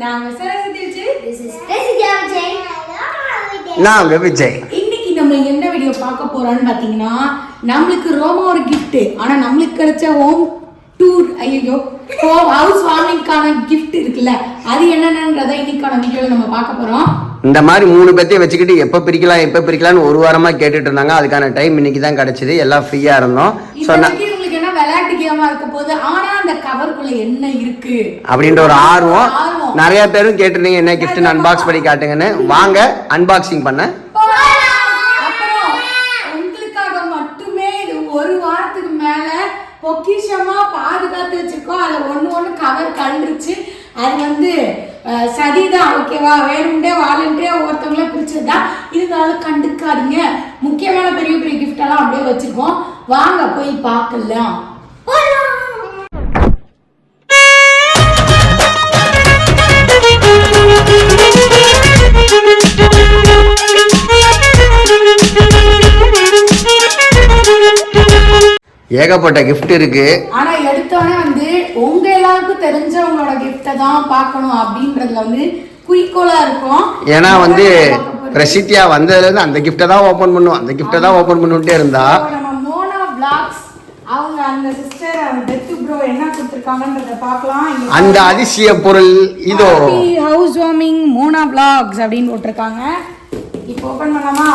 நாங்க விஜய். இன்னைக்கு நம்ம என்ன வீடியோ பார்க்க போறோம்னு பாத்தீங்கன்னா, நம்மளுக்கு ரோமா ஒரு gift. ஆனா நம்மளுக்கு கிடைச்ச ஹோம் டூர் ஹவுஸ் வார்மிங்கான gift இருக்குல்ல, அது என்னன்றதை இன்னைக்கான வீடியோல நம்ம பார்க்க போறோம். இந்த மாதிரி 3 பேத்தையும் வச்சுக்கிட்டு எப்ப பிரிக்கலாம்னு ஒரு வாரமா கேட்டுட்டு இருந்தாங்க. அதுக்கான டைம் இன்னைக்கு தான் கிடைச்சது. எல்லாம் ஃப்ரீயா இருந்தோம். உங்களுக்கு என்ன விளையாட்டு கேமா இருக்க போது, ஆனா அந்த கவருக்குள்ள என்ன இருக்கு அப்படின்ற ஒரு ஆர்வம். நிறைய பேரும் கேட்டிருந்தீங்க என்ன கிஃப்ட்னு அன்பாக்ஸ் பண்ணி காட்டுங்கன்னு. வாங்க அன்பாக்சிங் பண்ண. அப்புறம் உங்களுக்காக மட்டுமே இது ஒரு வாரத்துக்கு மேல பொக்கிஷமா பாதுகாத்து வச்சிருக்கோம். அதுல ஒண்ணு கவர் கழுந்துருச்சு. அது சதிதான், ஓகேவா? வேணும்டே வாலண்டியா ஒவ்வொருத்தவங்கள பிரிச்சதுதான். இருந்தாலும் கண்டுக்காதீங்க. முக்கியமான பெரிய பெரிய கிஃப்ட் எல்லாம் அப்படியே வச்சிருக்கோம். வாங்க போய் பார்க்கலாம். ஏகப்பட்ட கிஃப்ட் இருக்கு. ஆனா எடுத்தோடனே உங்க எல்லாருக்கும் தெரிஞ்சவங்களோட கிஃப்ட தான் பார்க்கணும் அப்படின்றதுல குறிக்கோளா இருக்கும். ஏன்னா பிரசித்தியா வந்ததுல இருந்து அந்த கிஃப்ட தான் ஓபன் பண்ணிட்டே இருந்தா. நம்ம மோனா vlogs அவங்க அந்த சிஸ்டர் டெத் ப்ரோ என்ன கொடுத்திருக்காங்கன்றத பார்க்கலாம். அந்த அதிசய பொருள் இதோ ஹவுஸ் வார்மிங் மோனா vlogs அப்படின்னு போட்டிருக்காங்க. இப்போ ஓபன் பண்ணலாமா?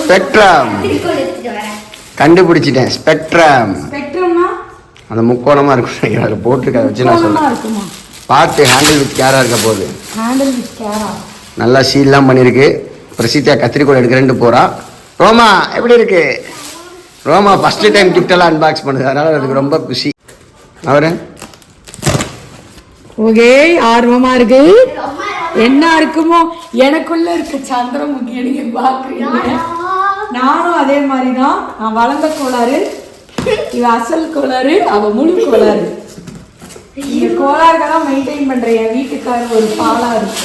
ஸ்பெக்ட்ரம் கண்டுபிடிச்சிட்டேன். ஸ்பெக்ட்ரம்னா அந்த முக்கோணமா இருக்கும். அதை போட்டுருக்க வச்சு நான் சொல்றேன். பார்த்து ஹேண்டில் வித் கேரா இருக்க போகுது. நல்லா சீல்லாம் பண்ணிருக்கு. பிரசித்தியா கத்திரிக்கோள் எடுக்கிறேன்னு போறா. ரோமா எப்படி இருக்கு? ரோமா ஃபர்ஸ்ட் டைம் கிஃப்ட் எல்லாம் அன்பாக்ஸ் பண்ணுது, அதனால அதுக்கு ரொம்ப குஷி. அவரு ஓகே, ஆர்வமா இருக்கு. என்ன இருக்குமோ எனக்குள்ள இருக்கு சந்திரமுகியை நீங்க பாக்குறீங்க. நானும் அதே மாதிரிதான். நான் வளர்ந்த கோளாறு, இவ அசல் கோளாறு, அவ முழு கோளாறு. இந்த கோளாறுக்கெல்லாம் மெயின்டைன் பண்ற என் வீட்டுக்காரர் ஒரு பாலா இருக்கு.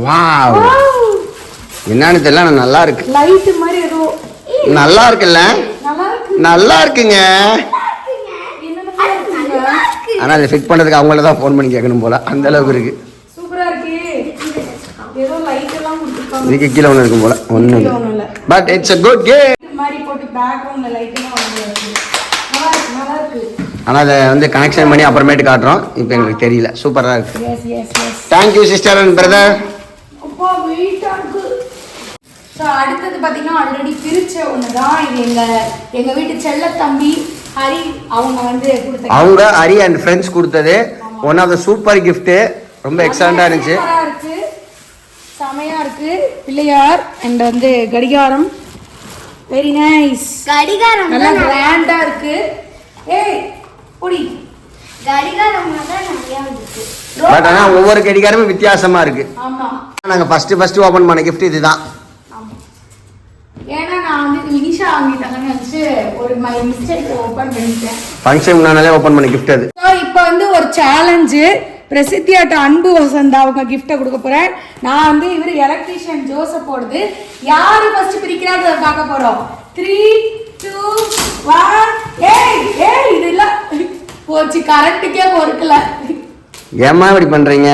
வாவ், என்னன்னு தெரியல, நல்லா இருக்கு. லைட் மாதிரி ஏதோ நல்லா இருக்குல்ல? நல்லா இருக்குங்க. ஆனா அதை ஃபிட் பண்றதுக்கு அவங்கள தான் ஃபோன் பண்ணி கேட்கணும் போல, அந்த அளவுக்கு இருக்கு. சூப்பரா இருக்கு. ஏதோ லைட் எல்லாம் கொடுத்திருக்காங்க. இதுக்கு கீழ ஒன்னு இருக்கும் போல. ஒண்ணு இல்ல, but it's a good game. மாதிரி போட்டு பேக்ரவுண்ட்ல லைட் எல்லாம் வந்து நல்லா இருக்கு. ஆனா அதை கனெக்ஷன் பண்ணி அப்புறமேட்டு காட்டுறோம். இப்போ எங்களுக்கு தெரியல. சூப்பரா இருக்கு. Yes Thank you sister and brother. அப்பா வெயிட்டா இருக்கு. சோ அடுத்து பாத்தீங்கன்னா ஆல்ரெடி பிரிச்ச ஒண்ணுதான். இது எங்க வீட்டு செல்ல தம்பி ஹரி அவங்க கொடுத்தாங்க. அவங்க ஹரி அண்ட் ஃப்ரெண்ட்ஸ் கொடுத்தது. One of the super gift. ரொம்ப எக்ஸலண்டா இருந்துச்சு. செமையா இருக்கு. பிள்ளையார் அண்ட் கடிகாரம். Very nice. கடிகாரம் நல்லா கிராண்டா இருக்கு. ஏய் புடி. கடிகாரம் தான் நிறைய இருக்கு. பட் ஆனா ஒவ்வொரு கடிகாரமும் வித்தியாசமா இருக்கு. ஆமா. நாங்க ஃபர்ஸ்ட் ஓபன் பண்ண gift இதுதான். ஏன்னா நான் வினிஷா வாங்கிட்டாங்கன்னு நினைச்சு ஒரு மிஸ்டேக் ஓபன் பண்ணிட்டேன். ஃபங்க்ஷன் முன்னாலே ஓபன் பண்ண gift அது. சோ இப்போ ஒரு சேலஞ்ச். பிரசித்தியாட்ட அன்பு வசந்தா அவங்க கிஃப்ட கொடுக்க போறேன். நான் இவர் எலக்ட்ரீஷியன் ஜோசப் போடுது. யாரு ஃபர்ஸ்ட் பிரிக்கிறாங்க பார்க்க போறோம். 3 2 1. ஏய் இதெல்லாம் போச்சு, கரண்ட்டுக்கே பொறுக்கல. ஏமா இப்படி பண்றீங்க?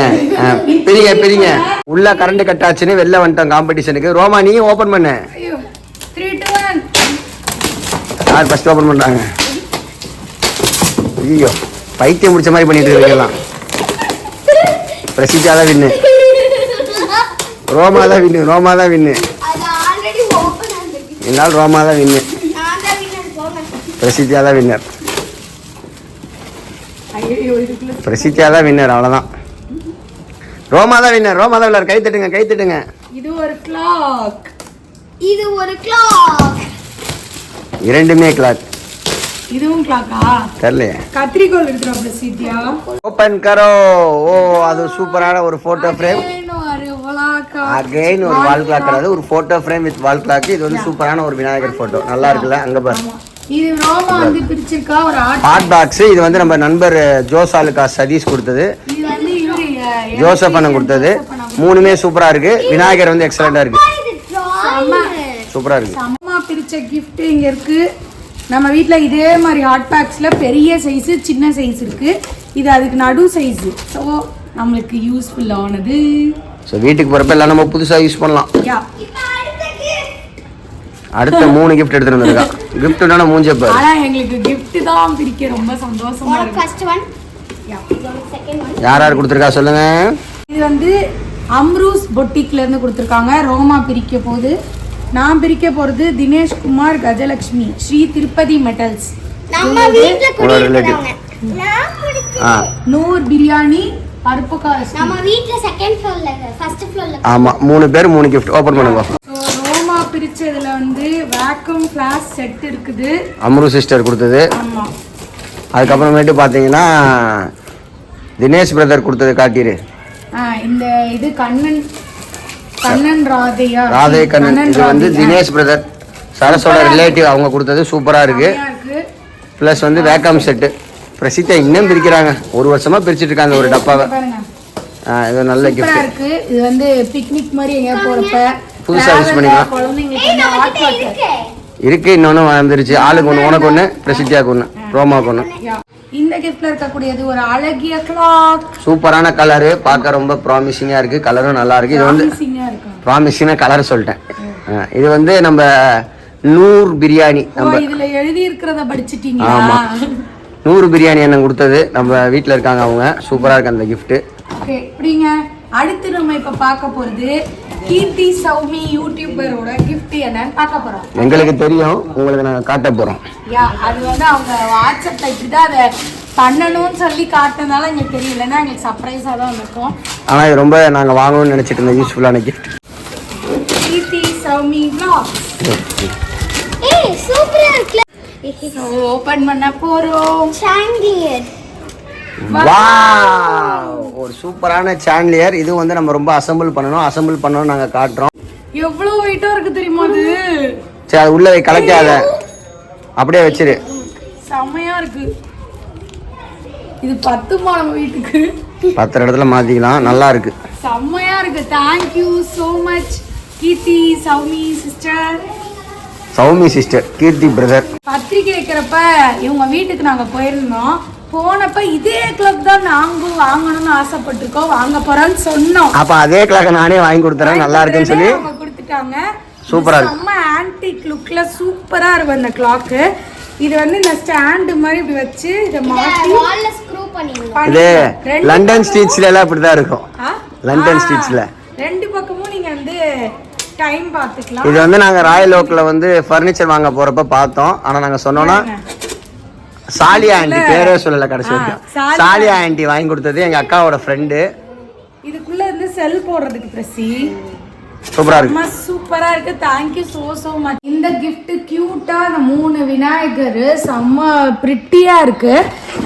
பிரிங்க. உள்ள கரண்ட் கட் ஆச்சுன்னு வெளில வந்துட்டோம் காம்படிஷனுக்கு. ரோமா நீ ஓபன் பண்ணு. 3 2 1. யார் ஃபர்ஸ்ட் ஓபன் பண்றாங்க? ஐயோ, பைத்தியம் முடிச்ச மாதிரி பண்ணிட்டு இருக்கீங்களா? பிரசித்தியா தான் வின்னு. ரோமா தான் வின்னு. அது ஆல்ரெடி ஓபன் ஆயிருக்கு. என்னால் ரோமா தான் வின்னு. நான் தான் வின்னர் போங்க. பிரசித்தியா தான் வின்னர். ஐயோ இதுக்குள்ள பிரசித்தியா தான் வின்னர், அவ்வளவுதான். ரோமா தான் வின்னர். கை தட்டுங்க. இது ஒரு கிளாக். இது ஒரு கிளாக். இரண்டுமே கிளாக். இதுவும் கிளாக்கா? தெரியல. கத்திரிக்கோல் எடுத்துறோம் பிரசித்தியா. ஓபன் கரோ. ஓ, அது சூப்பரான ஒரு போட்டோ ஃப்ரேம். அகைன் ஒரு வால் கிளாக் கிடையாது, ஒரு photo frame with wall clock. இது சூப்பரான ஒரு விநாயகர் போட்டோ. நல்லா இருக்குல்ல? அங்க பாரு. இது ரோமா பிரிச்சிருக்கா ஒரு ஹாட் பாக்ஸ். இது நம்ம நண்பர் ஜோசாலுக்கா சதீஷ் கொடுத்தது. இது இவரு ஜோசப் அண்ணன் கொடுத்தது. மூணுமே சூப்பரா இருக்கு. விநாயகர் வந்து எக்ஸலண்டா இருக்கு. சூப்பரா இருக்கு. அம்மா பிரிச்ச gift இங்க இருக்கு. நம்ம வீட்ல இதே மாதிரி ஹாட் பேக்ஸ்ல பெரிய சைஸ் சின்ன சைஸ் இருக்கு. இது அதுக்கு நடு சைஸ். ஸோ நம்மளுக்கு யூஸ்ஃபுல் ஆனது. ஸோ வீட்டுக்கு போறப்ப எல்லாம் நம்ம புதுசா யூஸ் பண்ணலாம். அடுத்த 3 gift எடுத்துட்டு வந்திருக்கான். கிஃப்ட்னா மூஞ்சே பாரு. ஆனா எங்களுக்கு gift தான் பிரிக்க ரொம்ப சந்தோஷமா இருக்கு. ஃபர்ஸ்ட் ஒன் செகண்ட் ஒன் யார் யார் கொடுத்துருக்கா சொல்லுங்க. இது வந்து அம்ரூஸ் பொட்டிக்ல இருந்து கொடுத்துருக்காங்க. ரோமா பிரிக்க போகுது. நான் பிரிக்க போறது தினேஷ் குமார் கஜலட்சுமி ஸ்ரீ திருப்பதி மெட்டல்ஸ். நம்ம வீட்ல குடியிருக்கவங்க. நான் பிடிச்சேன். நூர் பிரியாணி பருப்பு காசு. நம்ம வீட்ல செகண்ட் ஃப்ளோர்ல ஃபர்ஸ்ட் ஃப்ளோர்ல. ஆமா 3 பேர் 3 gift ஓபன் பண்ணுங்க. ரோமா பிரிச்சதுல வந்து வேக்யூம் கிளாஸ் செட் இருக்குது. அம்ரு சிஸ்டர் கொடுத்தது. ஆமா. அதுக்கப்புறமேட்டு பார்த்தீங்கன்னா தினேஷ் பிரதர் கொடுத்தது காட்டிரு. இந்த இது கண்ணன் ராதை கண்ணன். இது வந்து தினேஷ் பிரதர் சரஸோட ரிலேட்டிவ் அவங்க கொடுத்தது. சூப்பரா இருக்கு. ப்ளஸ் வந்து வேக்கம் செட்டு. பிரசித்தா இன்னும் பிரிக்கிறாங்க. 1 வருஷமா பிரிச்சுட்டு இருக்காங்க ஒரு டப்பாவை. இது நல்ல கிஃப்ட் இருக்கு. இது வந்து பிக்னிக் மாதிரி எங்க போறப்ப புதுசா யூஸ் பண்ணிக்கலாம். குழந்தைங்களுக்கு இருக்கு. இன்னொன்னு வந்துருச்சு. ஆளுக்கு ஒன்று, உனக்கு ஒன்று, பிரசித்தியாவுக்கு ஒன்று, ரோமாவுக்கு ஒன்று. இந்த கிஃப்ட்ல இருக்கக்கூடியது ஒரு அழகிய கிளாக். சூப்பரான கலரு. பார்க்க ரொம்ப ப்ராமிசிங்கா இருக்கு. கலரும் நல்லா இருக்கு. இது வந்து ப்ராமிசிங்கா கலர் சொல்லிட்டேன். இது வந்து நம்ம நூர் பிரியாணி. நம்ம இதுல எழுதி இருக்கிறத படிச்சிட்டீங்க. ஆமா, நூறு பிரியாணி என்ன கொடுத்தது. நம்ம வீட்டில் இருக்காங்க அவங்க. சூப்பரா இருக்கு அந்த கிஃப்ட். ஓகே, இப்படிங்க. அடுத்து நம்ம இப்ப பார்க்க போறது கீர்த்தி சௌமி யூடியூபரோட கிஃப்ட் என்னன்னு பார்க்க போறோம். எங்களுக்கு தெரியும், உங்களுக்கு நாங்க காட்ட போறோம். அது வந்து அவங்க வாட்ஸ்அப்ல இப்படிதான் அதை பண்ணணும்னு சொல்லி காட்டினதால எங்களுக்கு தெரியலன்னா எங்களுக்கு சர்ப்ரைஸா தான் இருக்கும். ஆனா இது ரொம்ப நாங்க வாங்கணும்னு நினைச்சிட்டு இருந்த யூஸ்ஃபுல்லான கிஃப்ட். கீர்த்தி சௌமி vlogs. ஏய் சூப்பரா இருக்கு. ஓபன் பண்ண போறோம். சாண்டியர். வாவ், ஒரு சூப்பரான சாண்ட்லியர். இது வந்து நம்ம ரொம்ப அசெம்பிள் பண்ணணும் நாங்க காட்டுறோம். எவ்வளவு வெயிட்டா இருக்கு தெரியுமா அது? சரி, அது உள்ள கலக்காத, அப்படியே வச்சிரு. செமையா இருக்கு. இது 10 நம்ம வீட்டுக்கு 10 இடத்துல மாத்திக்கலாம். நல்லா இருக்கு. செமையா இருக்கு. Thank you so much Keerthi Soumi sister. Soumi sister, Keerthi brother. பத்திரிக்கை வைக்கிறப்ப இவங்க வீட்டுக்கு நாங்க போயிருந்தோம். போனப்ப இதே கிளாக் தான் நாங்க வாங்கணும்னு ஆசைப்பட்டிருக்கோம். வாங்க போறோம்னு சொன்னோம். அப்ப அதே கிளாக் நானே வாங்கி கொடுத்துறேன். நல்லா இருக்குன்னு சொல்லி அவங்க கொடுத்துட்டாங்க. சூப்பரா இருக்கு. நம்ம ஆன்டிக் லுக்ல சூப்பரா இருக்கு அந்த கிளாக். இது வந்து இந்த ஸ்டாண்ட் மாதிரி இப்படி வச்சு இத மாட்டி வால்ல ஸ்க்ரூ பண்ணிடலாம். இது லண்டன் ஸ்ட்ரீட்ஸ்ல எல்லாம் இப்படி தான் இருக்கும். லண்டன் ஸ்ட்ரீட்ஸ்ல ரெண்டு பக்கமும் நீங்க வந்து டைம் பார்த்துக்கலாம். இது வந்து நாங்க ராயல் ஓக்ல வந்து ஃபர்னிச்சர் வாங்க போறப்ப பார்த்தோம். ஆனா நாங்க சொன்னோம்னா சாலியா ஆண்டி, பேரே சொல்லல கடைசி வரைக்கும். சாலியா ஆண்டி வாங்கி கொடுத்தது எங்க அக்காவோட ஃப்ரெண்டு. இதுக்குள்ள இருந்து செல் போடுறதுக்கு பிரசி. சூப்பரா இருக்கு. சூப்பரா இருக்கு. Thank you so much. இந்த gift கியூட்டா அந்த 3 விநாயகர் செம்ம பிரிட்டியா இருக்கு.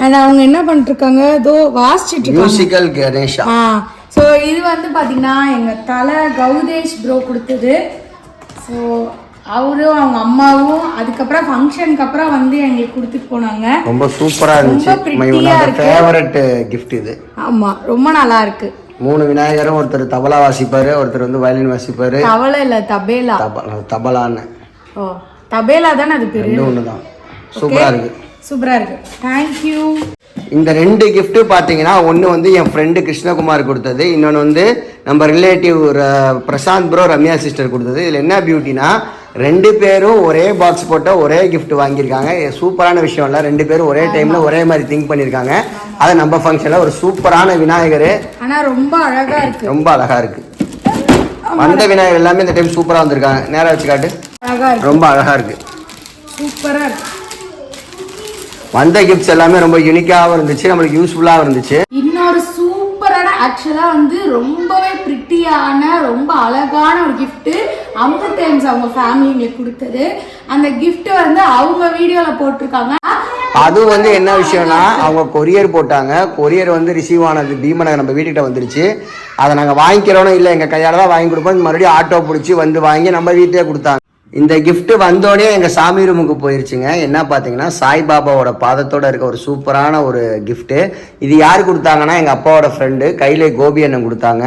and அவங்க என்ன பண்ணிட்டு இருக்காங்க, தோ வாசிச்சிட்டு இருக்காங்க. மியூசிக்கல் கணேஷா. ஸோ இது வந்து பாத்தீங்கன்னா எங்க தலை கௌதேஷ் ப்ரோ கொடுத்தது. ஸோ அவரும் அவங்க அம்மாவும் அதுக்கப்புறம் ஃபங்க்ஷனுக்கு அப்புறம் வந்து எங்களுக்கு கொடுத்துட்டு போனாங்க. ரொம்ப சூப்பரா இருந்துச்சு. மை ஃபேவரட் gift இது. ஆமா, ரொம்ப நல்லா இருக்கு. 3 விநாயகரும், ஒருத்தர் தபலா வாசிப்பாரு, ஒருத்தர் வந்து வயலின் வாசிப்பாரு. தபலா இல்ல தபேலா. தபலான்னு. ஓ, தபேலா தானே அது பேரு. ஒண்ணுதான். சூப்பரா இருக்கு. சூப்பரா இருக்கு. Thank you. இந்த 2 gift பாத்தீங்கன்னா, ஒன்னு வந்து என் ஃப்ரெண்டு கிருஷ்ணகுமார் கொடுத்தது, இன்னொன்னு வந்து நம்ம relative Prasanth bro Ramya sister கொடுத்தது. இதுல என்ன பியூட்டினா, 2 பேரும் ஒரே பாக்ஸ் போட்ட ஒரே gift வாங்கியிருக்காங்க. சூப்பரான விஷயம் இல்லை, 2 பேரும் ஒரே டைம்ல ஒரே மாதிரி திங்க் பண்ணியிருக்காங்க. அது நம்ம ஃபங்க்ஷன்ல ஒரு சூப்பரான விநாயகர். ஆனா ரொம்ப அழகா இருக்கு. ரொம்ப அழகா இருக்கு. வந்த விநாயகர் எல்லாமே இந்த டைம் சூப்பரா வந்திருக்காங்க. நேரா வச்சு காட்டு. அழகா இருக்கு. ரொம்ப அழகா இருக்கு. சூப்பரா இருக்கு. வந்த கிஃப்ட்ஸ் எல்லாமே ரொம்ப யூனிக்காகவும் இருந்துச்சு, நம்மளுக்கு யூஸ்ஃபுல்லாகவும் இருந்துச்சு. இன்னொரு சூப்பரான ஆக்சுவலா வந்து ரொம்பவே பிரிட்டியான ரொம்ப அழகான ஒரு கிஃப்ட் அவங்க டைம்ஸ் அவங்க ஃபேமிலிங்களுக்கு கொடுத்தது. அந்த கிஃப்ட் வந்து அவங்க வீடியோல போட்டிருக்காங்க. அது வந்து என்ன விஷயம்னா, அவங்க கொரியர் போட்டாங்க. கொரியர் வந்து ரிசீவ் ஆனது பீமநகர் நம்ம வீட்டுக்கிட்ட வந்துருச்சு. அதை நாங்கள் வாங்கிக்கிறோன்னு இல்லை, எங்கள் கையால் தான் வாங்கி கொடுப்போம். மறுபடியும் ஆட்டோ பிடிச்சி வந்து வாங்கி நம்ம வீட்டிலே கொடுத்தாங்க. இந்த gift வந்தோடனே எங்கள் சாமி ரூமுக்கு போயிருச்சுங்க. என்ன பார்த்தீங்கன்னா சாய்பாபாவோட பாதத்தோடு இருக்க ஒரு சூப்பரான ஒரு gift. இது யார் கொடுத்தாங்கன்னா எங்கள் அப்பாவோட ஃப்ரெண்டு கையிலே கோபி அண்ணன் கொடுத்தாங்க.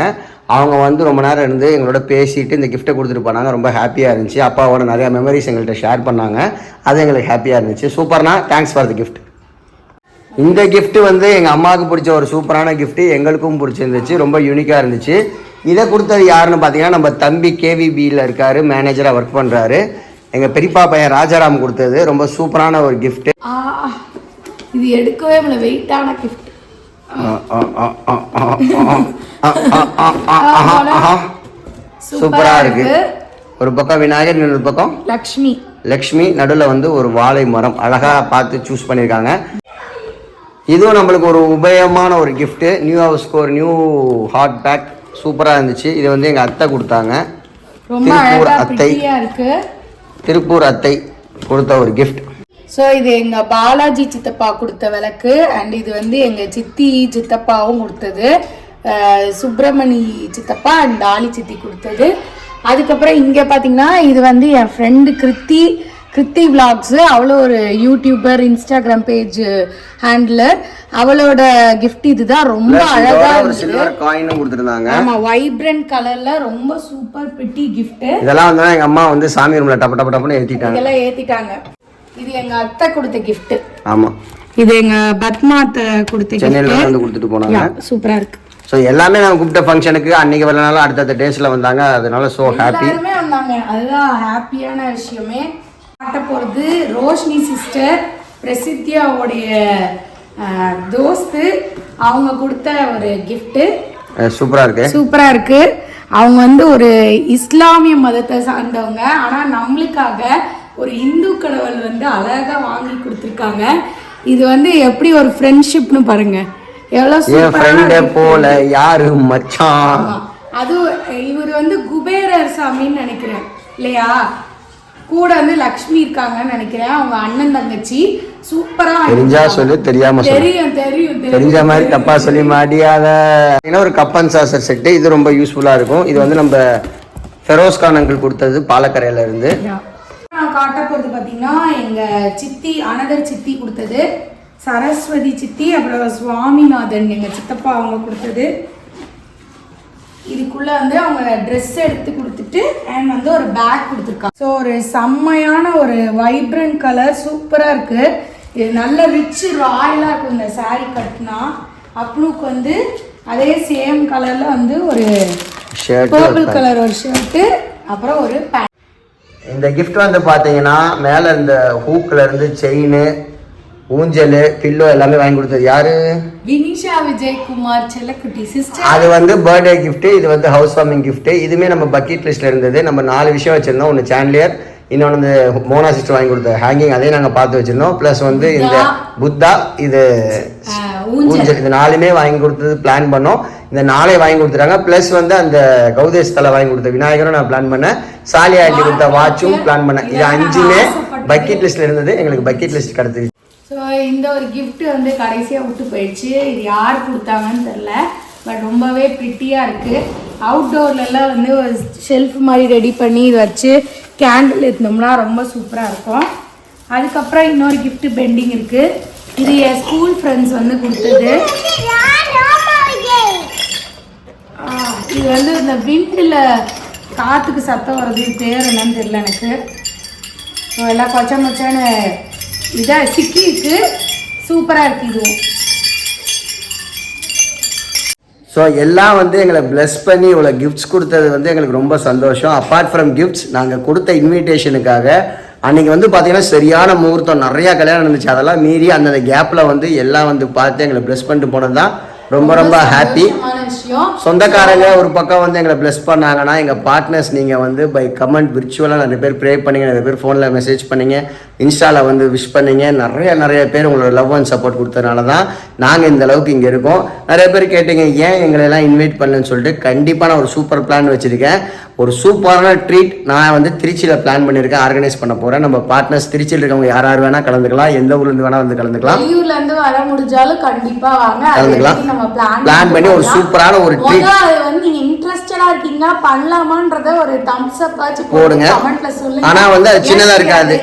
அவங்க வந்து ரொம்ப நேரம் இருந்து எங்களோட பேசிட்டு இந்த கிஃப்ட்டை கொடுத்துட்டு போனாங்க. ரொம்ப ஹாப்பியாக இருந்துச்சு. அப்பாவோட நிறையா மெமரிஸ் எங்கள்கிட்ட ஷேர் பண்ணாங்க. அது எங்களுக்கு ஹாப்பியாக இருந்துச்சு. சூப்பர்னா தேங்க்ஸ் ஃபார் தி கிஃப்ட். இந்த gift வந்து எங்கள் அம்மாவுக்கு பிடிச்ச ஒரு சூப்பரான gift, எங்களுக்கும் பிடிச்சிருந்துச்சு. ரொம்ப யூனிக்காக இருந்துச்சு. இதை கொடுத்தது யாருன்னு பார்த்தீங்கன்னா நம்ம தம்பி கேவிபியில் இருக்காரு, மேனேஜராக ஒர்க் பண்ணுறாரு. எங்கள் பெரியப்பா பையன் ராஜாராம் கொடுத்தது. ரொம்ப சூப்பரான ஒரு gift. இது எடுக்கவே இல்லை, வெயிட்டான gift. சூப்பரா இருக்கு. ஒரு பக்கம் விநாயகர், இன்னொரு பக்கம் லக்ஷ்மி, நடுவில் வந்து ஒரு வாழை மரம் அழகா பார்த்து சூஸ் பண்ணியிருக்காங்க. இதுவும் நம்மளுக்கு ஒரு உபயோகமான ஒரு gift. நியூ ஹவுஸ்க்கு ஒரு நியூ ஹாட் பேக் சூப்பராக இருந்துச்சு. இது வந்து எங்கள் அத்தை கொடுத்தாங்க. திருப்பூர் அத்தை கொடுத்த ஒரு gift. ஸோ இது எங்கள் பாலாஜி சித்தப்பா கொடுத்த விளக்கு. அண்ட் இது வந்து எங்கள் சித்தி சித்தப்பாவும் கொடுத்தது. சுப்பிரமணி சித்தப்பா அண்ட் டாலி சித்தி கொடுத்தது. அதுக்கப்புறம் இங்கே பார்த்தீங்கன்னா இது வந்து என் ஃப்ரெண்டு கிருத்தி விளாக்ஸு. அவ்வளோ ஒரு யூடியூபர், இன்ஸ்டாகிராம் பேஜ் ஹேண்ட்லர். அவளோட கிஃப்ட் இதுதான். ரொம்ப அழகாக கொடுத்துருந்தாங்க. ஆமாம், வைப்ரண்ட் கலரில் ரொம்ப சூப்பர் பிரிட்டி கிஃப்ட். இதெல்லாம் வந்து எங்கள் அம்மா வந்து சாமி ரூமில் டப்புன்னு ஏற்றிட்டாங்க. இதெல்லாம் ஏற்றிட்டாங்க. இது எங்க அத்தை கொடுத்த gift. ஆமா, இது எங்க பத்மாத்த கொடுத்த gift. சென்னையில வந்து கொடுத்துட்டு போனாங்க. சூப்பரா இருக்கு. சோ எல்லாமே நான் கூப்பிட்ட ஃபங்க்ஷனுக்கு அன்னைக்கு வரனால அடுத்த டேஸ்ல வந்தாங்க. அதனால சோ ஹாப்பி. எல்லாரும் வந்தாங்க. அதுதான் ஹாப்பியான விஷயமே. காட்ட போறது ரோஷினி சிஸ்டர், பிரசித்தியாவுடைய தோஸ்து. அவங்க கொடுத்த ஒரு gift. சூப்பரா இருக்கு. அவங்க வந்து ஒரு இஸ்லாமிய மதத்தை சார்ந்தவங்க. ஆனா நம்மளுக்காக ஒரு இந்து கடவுள் வந்து அழகா வாங்கி கொடுத்துருக்காங்க. இது வந்து எப்படி ஒரு ஃப்ரெண்ட்ஷிப்னு பாருங்க, எவ்வளவு சூப்பரா போல யாரு மச்சான். அது இவர் வந்து குபேரர் சாமின்னு நினைக்கிறேன் இல்லையா? கூட வந்து லக்ஷ்மி இருக்காங்கன்னு நினைக்கிறேன். அவங்க அண்ணன் தங்கச்சி. சூப்பரா தெரிஞ்சா சொல்லு, தெரியாம தெரியும் தெரிஞ்ச மாதிரி தப்பா சொல்லி மாட்டியாத. ஒரு கப்பன் சாசர் செட்டு. இது ரொம்ப யூஸ்ஃபுல்லா இருக்கும். இது வந்து நம்ம ஃபெரோஸ்கான் அங்கிள் கொடுத்தது பாலக்கரையில இருந்து. நான் காட்ட போகிறது பார்த்தீங்கன்னா எங்கள் சித்தி அனதர் சித்தி கொடுத்தது, சரஸ்வதி சித்தி, அப்புறம் சுவாமிநாதன் எங்கள் சித்தப்பா அவங்க கொடுத்தது. இதுக்குள்ளே வந்து அவங்க ட்ரெஸ் எடுத்து கொடுத்துட்டு அண்ட் வந்து ஒரு பேக் கொடுத்துருக்காங்க. ஸோ ஒரு செம்மையான ஒரு வைப்ரண்ட் கலர், சூப்பராக இருக்குது. இது நல்ல ரிச் ராயலாக இருக்கும் இந்த சாரீ கட்டினா. அப்ளுக்கு வந்து அதே சேம் கலரில் வந்து ஒரு பர்பிள் கலர் ஒரு ஷர்ட்டு, அப்புறம் ஒரு பேண்ட். இந்த gift வந்து பார்த்தீங்கன்னா மேலே இந்த ஹூக்கில் இருந்து செயின், ஊஞ்சல், பில்லோ எல்லாமே வாங்கி கொடுத்தது யாரு? வினிஷா விஜயகுமார் செல்லக்குட்டி சிஸ்டர். அது வந்து பர்த்டே gift. இது வந்து ஹவுஸ் வார்மிங் gift. இதுவுமே நம்ம பக்கெட் லிஸ்ட்டில் இருந்தது. நம்ம 4 விஷயம் வச்சுருந்தோம். ஒன்று சாண்ட்லியர், இன்னொன்று வந்து மோனா சிஸ்டர் வாங்கி கொடுத்த ஹேங்கிங், அதையும் நாங்கள் பார்த்து வச்சுருந்தோம். ப்ளஸ் வந்து இந்த புத்தா, இது ஊஞ்சல், இது 4மே வாங்கி கொடுத்தது பிளான் பண்ணோம். இந்த 4 வாங்கி கொடுத்துட்டாங்க. ப்ளஸ் வந்து அந்த கௌதேஷ் தலை வாங்கி கொடுத்த விநாயகரும் நான் பிளான் பண்ணேன். சாலி ஆண்டி கொடுத்த வாட்சும் பிளான் பண்ணேன். இது 5மே பக்கெட் லிஸ்ட்டில் இருந்தது. எங்களுக்கு பக்கெட் லிஸ்ட் கிடச்சிது. ஸோ இந்த ஒரு கிஃப்ட் வந்து கடைசியாக விட்டு போயிடுச்சு. இது யார் கொடுத்தாங்கன்னு தெரில, பட் ரொம்பவே ப்ரிட்டியாக இருக்குது. அவுட்டோர்லலாம் வந்து ஒரு ஷெல்ஃப் மாதிரி ரெடி பண்ணி இது வச்சு கேண்டில் ஏற்றினோம்னா ரொம்ப சூப்பராக இருக்கும். அதுக்கப்புறம் இன்னொரு கிஃப்ட் பெண்டிங் இருக்குது. இது என் ஸ்கூல் ஃப்ரெண்ட்ஸ் வந்து கொடுத்தது. இது வந்து இந்த விண்டில் காற்றுக்கு சத்தம் வருது, பேர் என்னன்னு தெரியல எனக்கு. ஸோ எல்லாம் கொச்ச மச்சான்னு இதாக சிக்கிக்கு சூப்பராக இருக்குது. இதுவும் ஸோ எல்லாம் வந்து எங்களை பிளஸ் பண்ணி இவ்வளோ கிஃப்ட்ஸ் கொடுத்தது வந்து எங்களுக்கு ரொம்ப சந்தோஷம். அப்பார்ட் ஃப்ரம் கிஃப்ட்ஸ், நாங்கள் கொடுத்த இன்விடேஷனுக்காக அன்றைக்கி வந்து பார்த்திங்கன்னா சரியான முகூர்த்தம், நிறையா கல்யாணம் இருந்துச்சு. அதெல்லாம் மீறி அந்தந்த கேப்பில் வந்து எல்லாம் வந்து பார்த்து எங்களை பிளஸ் பண்ணிட்டு போனது தான் ரொம்ப ரொம்ப ஹாப்பி. சொந்தக்காரங்க ஒரு பக்கம் வந்து எங்களை பிளஸ் பண்ணாங்கன்னா, எங்கள் பார்ட்னர்ஸ் நீங்கள் வந்து பை கமெண்ட் விர்ச்சுவலாக நிறைய பேர் ப்ரே பண்ணிங்க, நிறைய பேர் ஃபோனில் மெசேஜ் பண்ணிங்க, இன்ஸ்டாவில் வந்து விஷ் பண்ணிங்க. நிறைய பேர் உங்களோட லவ் அண்ட் சப்போர்ட் கொடுத்ததுனால தான் நாங்கள் இந்த அளவுக்கு இங்கே இருக்கோம். நிறைய பேர் கேட்டீங்க ஏன் எங்களெல்லாம் இன்வைட் பண்ணலன்னு சொல்லிட்டு. கண்டிப்பாக நான் ஒரு சூப்பர் பிளான் வச்சுருக்கேன். ஒரு சூப்பரான ட்ரீட் நான் வந்து திருச்சியில் பிளான் பண்ணியிருக்கேன், ஆர்கனைஸ் பண்ண போகிறேன். நம்ம பார்ட்னர்ஸ் திருச்சியில் இருக்கவங்க யார் யார் வேணால் கலந்துக்கலாம், எந்த ஊர்லேருந்து வேணால் வந்து கலந்துக்கலாம். வெளியூர்ல இருந்து வர முடிஞ்சாலும் கண்டிப்பாக வாங்க, கலந்துக்கலாம். நம்ம பிளான் பண்ணி ஒரு சூப்பரான ஒரு ட்ரீட். அது வந்து நீங்கள் இன்ட்ரெஸ்டடாக இருக்கீங்க பண்ணலாமான்றத ஒரு தம்ஸ் அப் ஆச்சு போடுங்க. கமெண்ட்ல சொல்லுங்க. ஆனால் வந்து அது சின்னதாக இருக்காது,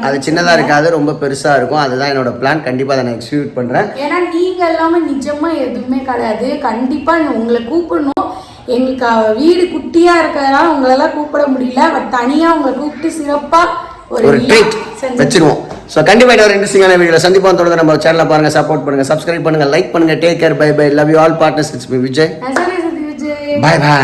அது சின்னதாக இருக்காது, ரொம்ப பெருசாக இருக்கும். அதுதான் என்னோட பிளான். கண்டிப்பாக அதை நான் எக்ஸிக்யூட் பண்ணுறேன். ஏன்னா நீங்கள் எல்லாமே நிஜமாக எதுவுமே கிடையாது. கண்டிப்பாக உங்களை கூப்பிடணும். எங்களுக்கு வீடு குட்டியா இருக்கிறதுனால உங்களெல்லாம் கூப்பிட முடியல. பட் தனியா உங்களை கூப்பிட்டு சிறப்பா ஒரு ட்ரீட் வச்சிருவோம். ஸோ கண்டிப்பாக ஒரு இன்ட்ரெஸ்டிங்கான வீடியோவில் சந்திப்போம். தொடர்ந்து நம்ம சேனலை பாருங்க, சப்போர்ட் பண்ணுங்க, சப்ஸ்கிரைப் பண்ணுங்க, லைக் பண்ணுங்க. Take care, bye bye, love you all partners. It's me Vijay. Vijay. Bye by.